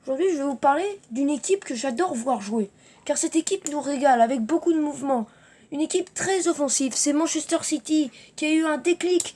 Aujourd'hui, je vais vous parler d'une équipe que j'adore voir jouer, car cette équipe nous régale avec beaucoup de mouvements. Une équipe très offensive, c'est Manchester City qui a eu un déclic.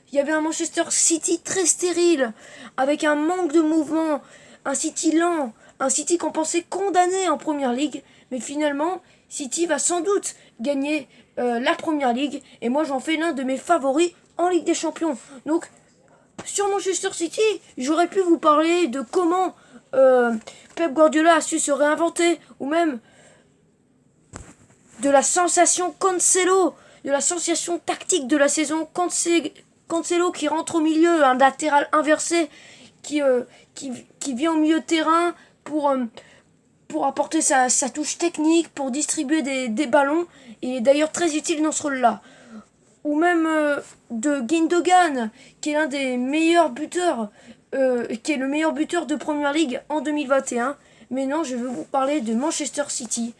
Il y avait un Manchester City très stérile, avec un manque de mouvement, un City lent, un City qu'on pensait condamné en Première Ligue, mais finalement, City va sans doute gagner la Première Ligue, et moi j'en fais l'un de mes favoris en Ligue des Champions. Donc, sur Manchester City, j'aurais pu vous parler de comment Pep Guardiola a su se réinventer, ou même de la sensation Cancelo, de la sensation tactique de la saison Cancelo qui rentre au milieu, un latéral inversé qui, qui vient au milieu de terrain pour apporter sa touche technique, pour distribuer des ballons, et est d'ailleurs très utile dans ce rôle-là. Ou même de Gundogan, qui est l'un des meilleurs buteurs, qui est le meilleur buteur de Premier League en 2021. Mais non, je veux vous parler de Manchester City,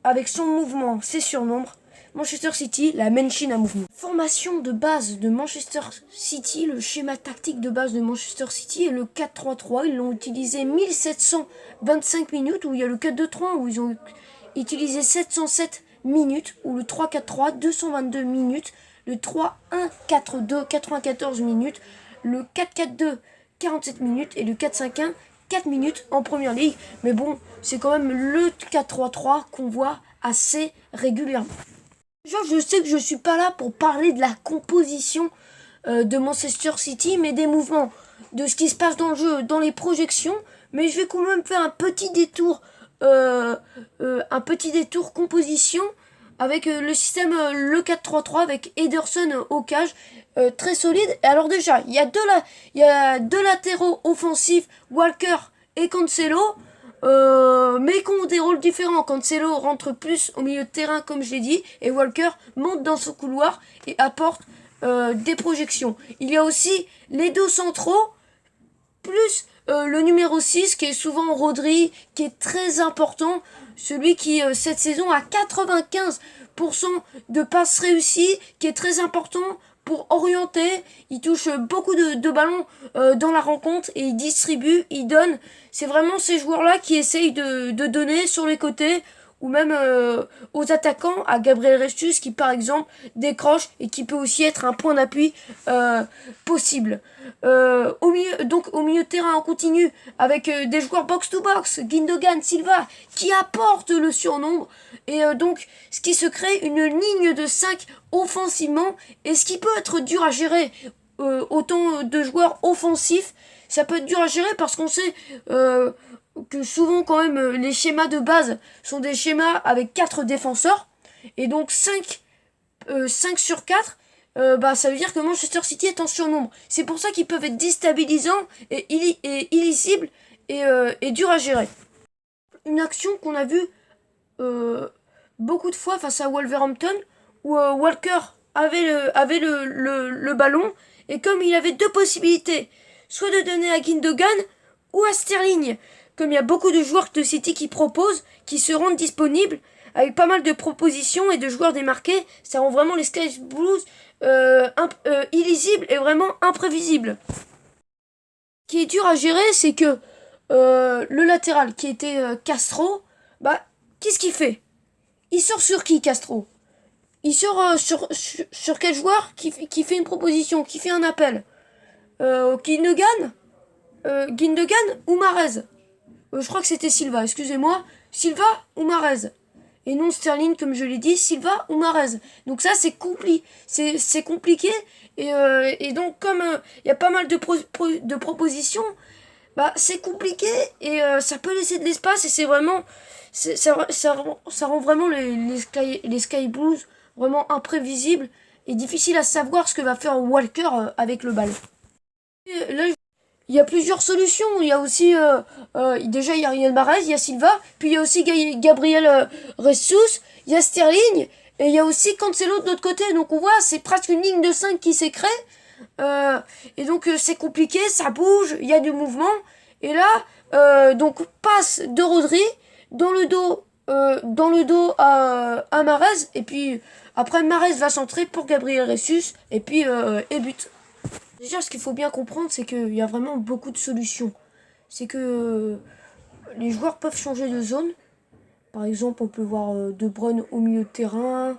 avec son mouvement, ses surnombres. Manchester City, la machine à mouvement. Formation de base de Manchester City, le schéma tactique de base de Manchester City est le 4-3-3. Ils l'ont utilisé 1725 minutes, où il y a le 4-2-3, où ils ont utilisé 707 minutes, ou le 3-4-3, 222 minutes, le 3-1-4-2, 94 minutes, le 4-4-2, 47 minutes, et le 4-5-1, 4 minutes en Première Ligue. Mais bon, c'est quand même le 4-3-3 qu'on voit assez régulièrement. Déjà, je sais que je suis pas là pour parler de la composition de Manchester City, mais des mouvements, de ce qui se passe dans le jeu, dans les projections. Mais je vais quand même faire un petit détour composition avec le système le 4-3-3 avec Ederson au cage, très solide. Et alors déjà, il y a deux latéraux offensifs, Walker et Cancelo, mais qui ont des rôles différents. Cancelo rentre plus au milieu de terrain, comme je l'ai dit, et Walker monte dans son couloir et apporte des projections. Il y a aussi les deux centraux, plus le numéro 6 qui est souvent Rodri, qui est très important, celui qui cette saison a 95% de passes réussies, qui est très important pour orienter. Il touche beaucoup de ballons dans la rencontre et il distribue, il donne. C'est vraiment ces joueurs-là qui essayent de donner sur les côtés, ou même aux attaquants, à Gabriel Jesus qui par exemple décroche et qui peut aussi être un point d'appui possible. Donc au milieu de terrain on continue avec des joueurs box-to-box, Gundogan, Silva, qui apportent le surnombre, et donc ce qui se crée une ligne de 5 offensivement, et ce qui peut être dur à gérer. Autant de joueurs offensifs, ça peut être dur à gérer parce qu'on sait que souvent quand même les schémas de base sont des schémas avec 4 défenseurs, et donc 5 sur 4, ça veut dire que Manchester City est en surnombre. C'est pour ça qu'ils peuvent être déstabilisants et illisibles et durs à gérer. Une action qu'on a vue beaucoup de fois face à Wolverhampton, où Walker avait le ballon, et comme il avait deux possibilités, soit de donner à Gundogan ou à Sterling, comme il y a beaucoup de joueurs de City qui proposent, qui se rendent disponibles, avec pas mal de propositions et de joueurs démarqués, ça rend vraiment les Sky Blues illisibles et vraiment imprévisibles. Ce qui est dur à gérer, c'est que le latéral qui était Castro, qu'est-ce qu'il fait? Il sort sur qui, Castro? Il sort sur quel joueur qui fait une proposition, qui fait un appel? Gundogan ou Mahrez? Je crois que c'était Silva, excusez-moi. Silva ou Mahrez? Et non Sterling, comme je l'ai dit, Silva ou Mahrez. Donc ça, c'est compliqué. Et donc, comme il y a pas mal de propositions, c'est compliqué, et ça peut laisser de l'espace, et c'est vraiment... Ça rend vraiment les Sky Blues vraiment imprévisibles et difficile à savoir ce que va faire Walker avec le ballon. Et là, il y a plusieurs solutions. Il y a aussi déjà il y a Riyad Mahrez, il y a Silva, puis il y a aussi Gabriel Jesus, il y a Sterling, et il y a aussi Cancelo de l'autre côté. Donc on voit, c'est presque une ligne de 5 qui s'est créée. Et donc c'est compliqué, ça bouge, il y a du mouvement. Et là, donc passe de Rodri dans le dos à Mahrez, et puis après Mahrez va centrer pour Gabriel Jesus, et puis et but. Déjà, ce qu'il faut bien comprendre, c'est qu'il y a vraiment beaucoup de solutions. c'est que les joueurs peuvent changer de zone. Par exemple, on peut voir De Bruyne au milieu de terrain,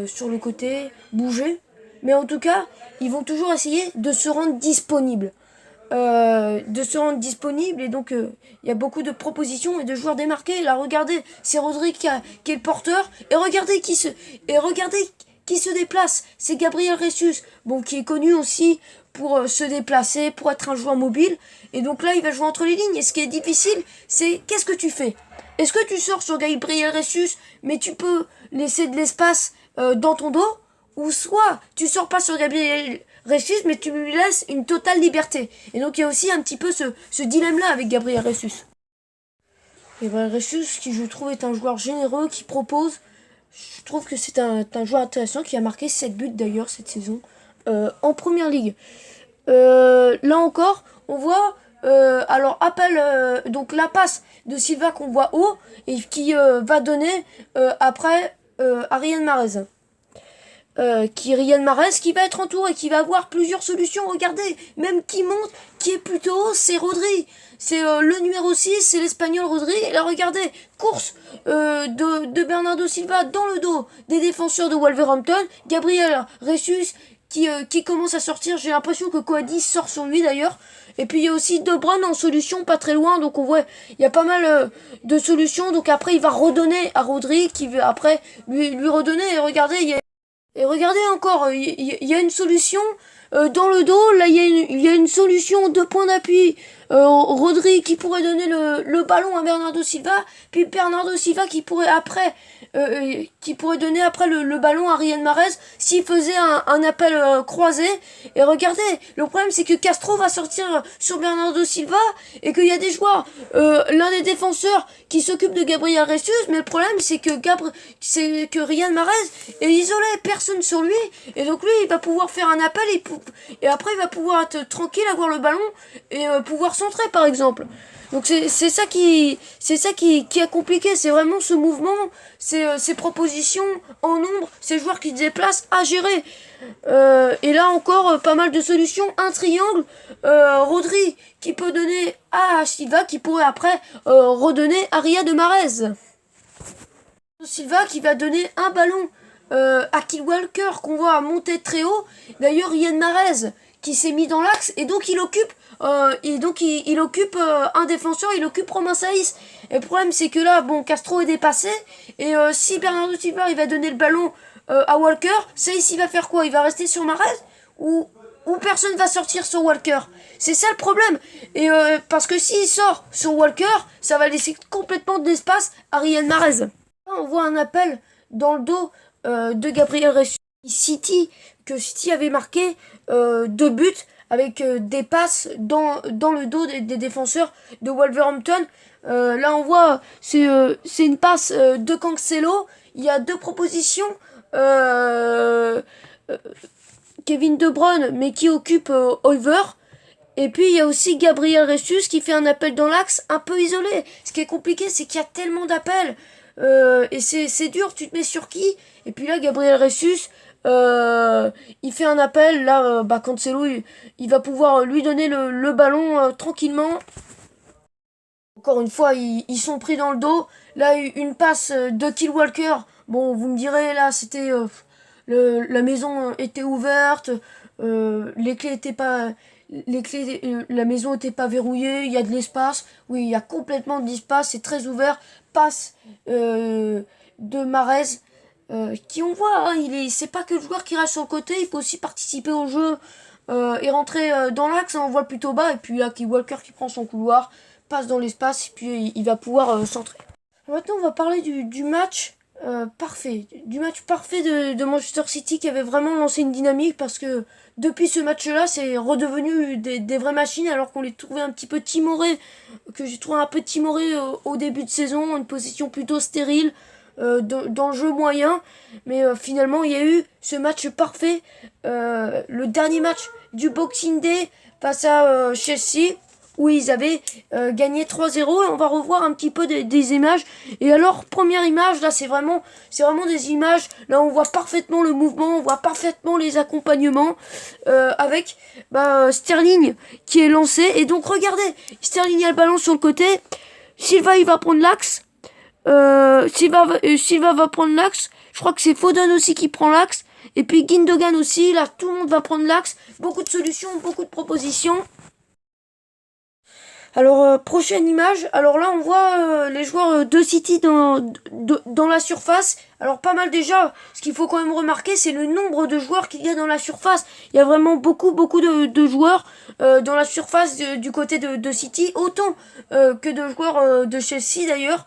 sur le côté, bouger. Mais en tout cas, ils vont toujours essayer de se rendre disponibles. Et donc il y a beaucoup de propositions et de joueurs démarqués. Là, regardez, c'est Rodri qui est le porteur. Et regardez qui se déplace. C'est Gabriel Jesus, bon, qui est connu aussi pour se déplacer, pour être un joueur mobile. Et donc là, il va jouer entre les lignes. Et ce qui est difficile, c'est qu'est-ce que tu fais? Est-ce que tu sors sur Gabriel Jesus, mais tu peux laisser de l'espace dans ton dos? Ou soit tu sors pas sur Gabriel Jesus, mais tu lui laisses une totale liberté. Et donc il y a aussi un petit peu ce dilemme-là avec Gabriel Jesus. Gabriel Jesus, qui je trouve est un joueur généreux, qui propose. Je trouve que c'est un joueur intéressant, qui a marqué 7 buts d'ailleurs cette saison en première ligue. Là encore, on voit alors appel donc la passe de Silva qu'on voit haut et qui va donner après à Riyad Mahrez. Riyad Mahrez qui va être en tour et qui va avoir plusieurs solutions. Regardez, même qui monte, qui est plutôt haut, c'est Rodri. C'est le numéro 6, c'est l'Espagnol Rodri. Et là, regardez, course de Bernardo Silva dans le dos des défenseurs de Wolverhampton. Gabriel Jesus qui commence à sortir. J'ai l'impression que Coady sort sur lui d'ailleurs. Et puis il y a aussi De Bruyne en solution, pas très loin. Donc on voit, il y a pas mal de solutions. Donc après, il va redonner à Rodri qui va après lui redonner. Et regardez encore, il y a une solution dans le dos. Là, il y a une solution de point d'appui. Rodri qui pourrait donner le ballon à Bernardo Silva. Puis Bernardo Silva qui pourrait donner après le ballon à Riyad Mahrez s'il faisait un appel croisé. Et regardez, le problème c'est que Castro va sortir sur Bernardo Silva et qu'il y a des joueurs, l'un des défenseurs qui s'occupe de Gabriel Jesus, mais le problème c'est que Riyad Mahrez est isolé, personne sur lui, et donc lui il va pouvoir faire un appel et après il va pouvoir être tranquille, avoir le ballon et pouvoir centrer par exemple. Donc c'est ça qui est compliqué, c'est vraiment ce mouvement, ces propositions en nombre, ces joueurs qui se déplacent à gérer. Et là encore, pas mal de solutions. Un triangle, Rodri qui peut donner à Silva, qui pourrait après redonner à Riyad Mahrez. Silva qui va donner un ballon à Kyle Walker qu'on voit monter très haut. D'ailleurs, Riyad Mahrez qui s'est mis dans l'axe et donc il occupe un défenseur, il occupe Romain Saïs. Et le problème c'est que là, bon, Castro est dépassé et si Bernardo Silva il va donner le ballon à Walker, Saïs il va faire quoi? Il va rester sur Mahrez ou personne va sortir sur Walker? C'est ça le problème. Et parce que s'il sort sur Walker, ça va laisser complètement d'espace à Riyad Mahrez. Là, on voit un appel dans le dos de Gabriel Jesus. City avait marqué 2 buts avec des passes dans le dos des défenseurs de Wolverhampton. Là on voit c'est une passe de Cancelo. Il y a 2 propositions. Kevin De Bruyne mais qui occupe Over. Et puis il y a aussi Gabriel Jesus qui fait un appel dans l'axe un peu isolé. Ce qui est compliqué c'est qu'il y a tellement d'appels. Et c'est dur, tu te mets sur qui? Et puis là Gabriel Jesus il fait un appel, là Cancelo il va pouvoir lui donner le ballon tranquillement. Encore une fois ils sont pris dans le dos. Là une passe de Kyle Walker. Bon vous me direz là c'était la maison était ouverte, les clés étaient pas la maison était pas verrouillée, il y a de l'espace. Oui, il y a complètement d'espace, c'est très ouvert. Passe de Mahrez qui on voit, hein, c'est pas que le joueur qui reste sur le côté, il peut aussi participer au jeu et rentrer dans l'axe, hein, on voit plutôt bas, et puis là Walker qui prend son couloir, passe dans l'espace, et puis il va pouvoir centrer. Maintenant on va parler du match parfait, de Manchester City qui avait vraiment lancé une dynamique, parce que depuis ce match-là, c'est redevenu des vraies machines, alors qu'on les trouvait un petit peu timorés, que j'ai trouvé un peu timorés au début de saison, une position plutôt stérile, dans le jeu moyen, mais finalement il y a eu ce match parfait, le dernier match du Boxing Day face à Chelsea, où ils avaient gagné 3-0. Et on va revoir un petit peu des images. Et alors, première image, là, c'est vraiment des images. Là, on voit parfaitement le mouvement, on voit parfaitement les accompagnements avec Sterling qui est lancé. Et donc, regardez, Sterling a le ballon sur le côté. Silva, il va prendre l'axe. Silva va prendre l'axe. Je crois que c'est Foden aussi qui prend l'axe. Et puis Gundogan aussi. Là, tout le monde va prendre l'axe. Beaucoup de solutions, beaucoup de propositions. Alors, prochaine image. Alors là, on voit les joueurs de City dans la surface. Alors, pas mal déjà. Ce qu'il faut quand même remarquer, c'est le nombre de joueurs qu'il y a dans la surface. Il y a vraiment beaucoup de joueurs dans la surface du côté de City. Autant que de joueurs de Chelsea d'ailleurs.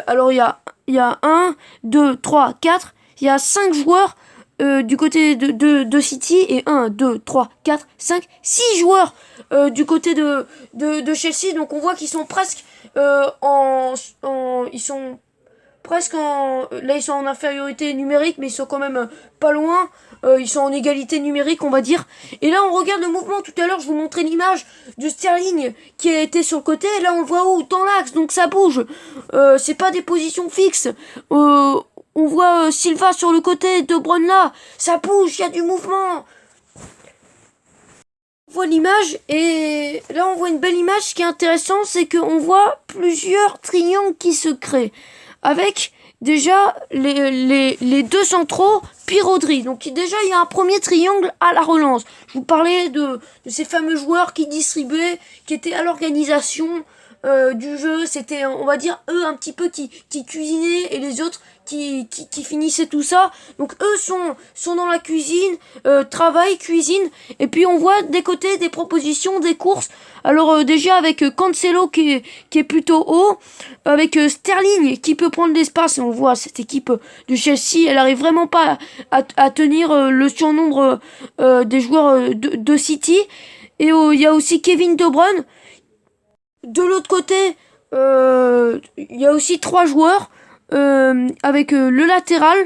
Alors, il y a 1, 2, 3, 4. Il y a 5 joueurs du côté de City et 1, 2, 3, 4, 5, 6 joueurs du côté de Chelsea. Donc on voit qu'ils sont presque ils sont presque là ils sont en infériorité numérique, mais ils sont quand même pas loin. Ils sont en égalité numérique, on va dire. Et là, on regarde le mouvement. Tout à l'heure, je vous montrais l'image de Sterling qui a été sur le côté. Et là, on le voit où? Dans l'axe. Donc, ça bouge. C'est pas des positions fixes. On voit Silva sur le côté, De Bruyne là. Ça bouge, il y a du mouvement. On voit l'image. Et là, on voit une belle image. Ce qui est intéressant, c'est qu'on voit plusieurs triangles qui se créent. Avec déjà les deux centraux, puis Rodri. Donc déjà, il y a un premier triangle à la relance. Je vous parlais de ces fameux joueurs qui distribuaient, qui étaient à l'organisation du jeu. C'était, on va dire, eux un petit peu qui cuisinaient et les autres qui finissaient tout ça. Donc eux sont dans la cuisine, travail, cuisine. Et puis on voit des côtés des propositions, des courses. Alors déjà avec Cancelo qui est plutôt haut, avec Sterling qui peut prendre l'espace. Et on voit cette équipe de Chelsea, elle arrive vraiment pas à tenir le surnombre des joueurs de City. Et il y a aussi Kevin De Bruyne. De l'autre côté, il y a aussi 3 joueurs avec le latéral,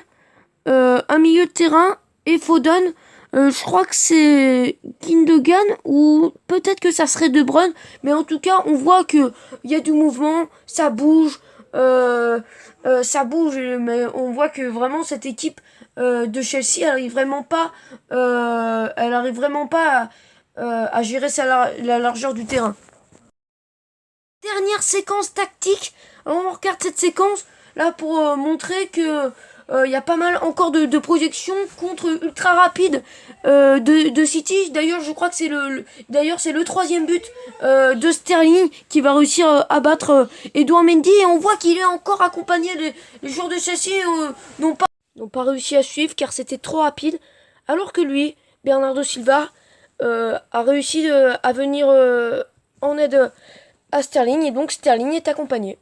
un milieu de terrain et Foden. Je crois que c'est Gundogan ou peut-être que ça serait De Bruyne, mais en tout cas on voit que il y a du mouvement, ça bouge, mais on voit que vraiment cette équipe de Chelsea elle arrive vraiment pas à gérer la largeur du terrain. Dernière séquence tactique. Alors on regarde cette séquence là pour montrer que il y a pas mal encore de projections contre ultra rapide de City. D'ailleurs, je crois que c'est le troisième but de Sterling qui va réussir à battre Edouard Mendy. Et on voit qu'il est encore accompagné. Les joueurs de Chelsea n'ont pas réussi à suivre car c'était trop rapide. Alors que lui, Bernardo Silva, a réussi à venir en aide à Sterling. Et donc Sterling est accompagné.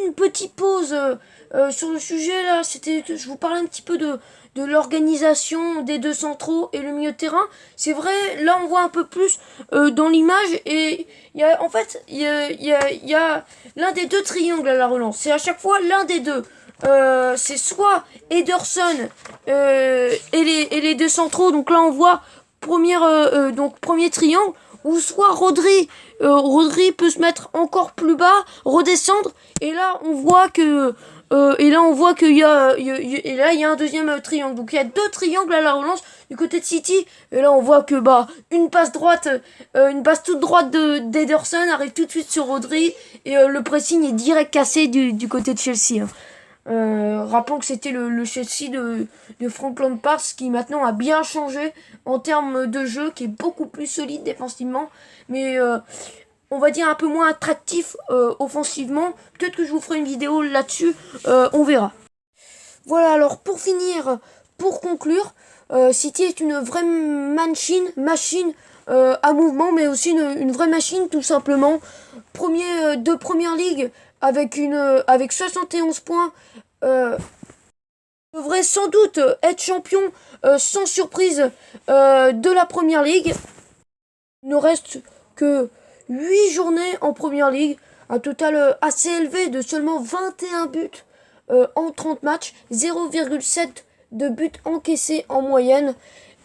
Une petite pause sur le sujet là, je vous parlais un petit peu de l'organisation des deux centraux et le milieu de terrain. C'est vrai, là on voit un peu plus dans l'image et il y a en fait il y a l'un des deux triangles à la relance. C'est à chaque fois l'un des deux. C'est soit Ederson et les deux centraux. Donc là on voit premier triangle, ou soit Rodri. Rodri peut se mettre encore plus bas, redescendre, et là on voit que il y a un deuxième triangle. Donc il y a deux triangles à la relance du côté de City. Et là on voit que une passe toute droite d'Ederson arrive tout de suite sur Rodri, et le pressing est direct cassé du côté de Chelsea. Rappelons que c'était le Chelsea de Frank Lampard qui maintenant a bien changé en termes de jeu, qui est beaucoup plus solide défensivement, mais on va dire un peu moins attractif offensivement. Peut-être que je vous ferai une vidéo là-dessus, on verra. Voilà, alors pour finir, pour conclure, City est une vraie machine à mouvement, mais aussi une vraie machine tout simplement. Premier de Première Ligue avec 71 points, devrait sans doute être champion sans surprise de la Première Ligue. Il ne reste que 8 journées en Première Ligue, un total assez élevé de seulement 21 buts en 30 matchs, 0,7 de buts encaissés en moyenne.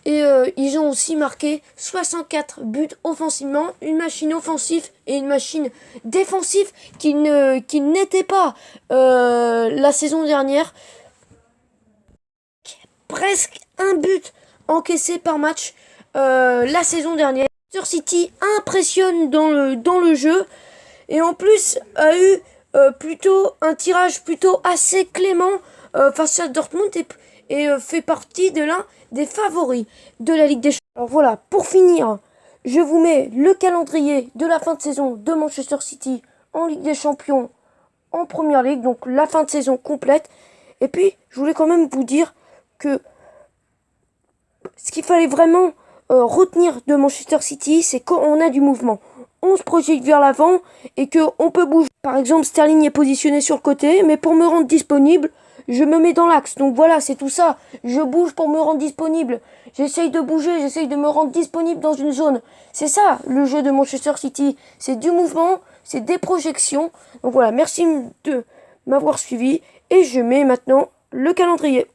Et ils ont aussi marqué 64 buts offensivement, une machine offensive et une machine défensive qui n'était pas la saison dernière. Presque un but encaissé par match la saison dernière. Manchester City impressionne dans le jeu et en plus a eu plutôt un tirage plutôt assez clément face à Dortmund et fait partie de l'un des favoris de la Ligue des Champions. Alors voilà, pour finir, je vous mets le calendrier de la fin de saison de Manchester City en Ligue des Champions en Première Ligue, donc la fin de saison complète. Et puis, je voulais quand même vous dire que ce qu'il fallait vraiment retenir de Manchester City, c'est qu'on a du mouvement. On se projette vers l'avant et qu'on peut bouger. Par exemple, Sterling est positionné sur le côté, mais pour me rendre disponible, je me mets dans l'axe. Donc voilà, c'est tout ça. Je bouge pour me rendre disponible. J'essaye de bouger, j'essaye de me rendre disponible dans une zone. C'est ça, le jeu de Manchester City. C'est du mouvement, c'est des projections. Donc voilà, merci de m'avoir suivi. Et je mets maintenant le calendrier.